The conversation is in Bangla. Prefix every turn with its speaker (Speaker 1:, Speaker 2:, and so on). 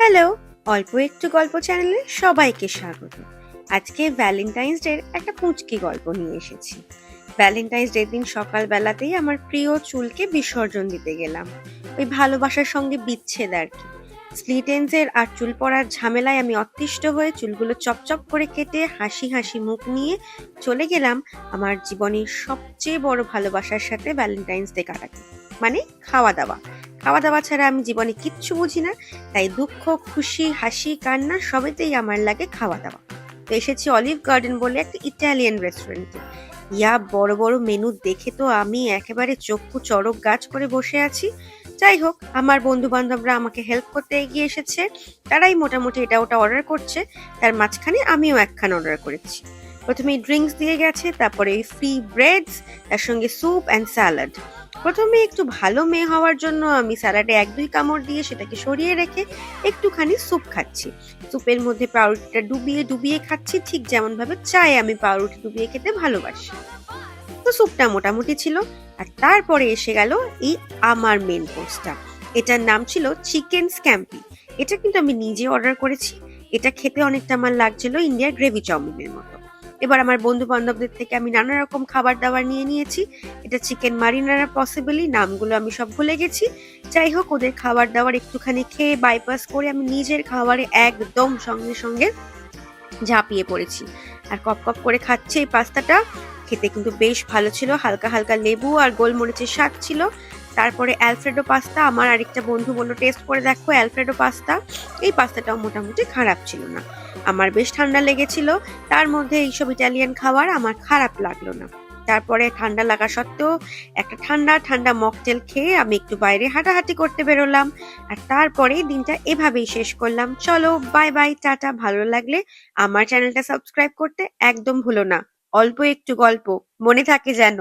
Speaker 1: হ্যালো, অল্প একটু গল্প চ্যানেলে সবাইকে স্বাগত। আজকে ভ্যালেন্টাইন্স ডের একটা পুঁচকি গল্প নিয়ে এসেছি। ভ্যালেন্টাইন্স ডের দিন সকালবেলাতেই আমার প্রিয় চুলকে বিসর্জন দিতে গেলাম। ওই ভালোবাসার সঙ্গে বিচ্ছেদ আর কি। স্প্লিট এন্ডসের আর চুল পড়ার ঝামেলায় আমি অতিষ্ঠ হয়ে চুলগুলো চপচপ করে কেটে হাসি হাসি মুখ নিয়ে চলে গেলাম আমার জীবনের সবচেয়ে বড় ভালোবাসার সাথে ভ্যালেন্টাইন্স ডে কাটাতে। মানে খাওয়া দাওয়া। খাওয়া দাওয়া ছাড়া আমি জীবনে কিচ্ছু বুঝি না। তাই দুঃখ, খুশি, হাসি, কান্না সবেতেই আমার লাগে খাওয়া দাওয়া। তো এসেছি অলিভ গার্ডেন বলে একটা ইটালিয়ান রেস্টুরেন্টে। বড় বড় মেনু দেখে তো আমি একেবারে চক্ষু চড়ক গাছ করে বসে আছি। যাই হোক, আমার বন্ধু বান্ধবরা আমাকে হেল্প করতে এগিয়ে এসেছে। তারাই মোটামুটি এটা ওটা অর্ডার করছে। তার মাঝখানে আমিও একখান অর্ডার করেছি। প্রথমে ড্রিঙ্কস দিয়ে গেছে, তারপরে ফ্রি ব্রেডস, তার সঙ্গে স্যুপ অ্যান্ড স্যালাড। প্রথমে একটু ভালো মেয়ে হওয়ার জন্য আমি স্যালাডে ১-২ কামড় দিয়ে সেটাকে সরিয়ে রেখে একটুখানি স্যুপ খাচ্ছি। স্যুপের মধ্যে পাউরুটিটা ডুবিয়ে ডুবিয়ে খাচ্ছি, ঠিক যেমন ভাবে চায়ে আমি পাউরুটি ডুবিয়ে খেতে ভালোবাসি। তো স্যুপটা মোটামুটি ছিল। আর তারপরে এসে গেল এই আমার মেন কোর্সটা। এটার নাম ছিল চিকেন স্ক্যাম্পি। এটা কিন্তু আমি নিজে অর্ডার করেছি। এটা খেতে অনেকটা আমার লাগছিল ইন্ডিয়ার গ্রেভি চাউমিনের মতো। এবার আমার বন্ধু বান্ধবদের থেকে আমি নানা রকম খাবার দাবার নিয়ে নিয়েছি। এটা চিকেন মারিনারা পসিবলি, নামগুলো আমি সব ভুলে গেছি। যাই হোক, ওদের খাবার দাবার একটুখানি খেয়ে বাইপাস করে আমি নিজের খাবারে একদম সঙ্গে সঙ্গে ঝাঁপিয়ে পড়েছি। আর কপ কপ করে খাচ্ছে এই পাস্তাটা। খেতে কিন্তু বেশ ভালো ছিল, হালকা হালকা লেবু আর গোলমরিচের স্বাদ ছিল। তারপরে অ্যালফ্রেডো পাস্তা, আমার আরেকটা বন্ধু বললো টেস্ট করে দেখো অ্যালফ্রেডো পাস্তা। এই পাস্তাটাও মোটামুটি খারাপ ছিল না। আমার বেশ ঠান্ডা লেগেছিল, তার মধ্যে এইসব ইটালিয়ান খাবার আমার খারাপ লাগলো না। তারপরে ঠান্ডা লাগা সত্ত্বেও একটা ঠান্ডা ঠান্ডা মকটেল খেয়ে আমি একটু বাইরে হাঁটাহাঁটি করতে বেরোলাম। আর তারপরে দিনটা এভাবেই শেষ করলাম। চলো, বাই বাই, টাটা। ভালো লাগলে আমার চ্যানেলটা সাবস্ক্রাইব করতে একদম ভুলো না। অল্প একটু গল্প মনে থাকে যেন।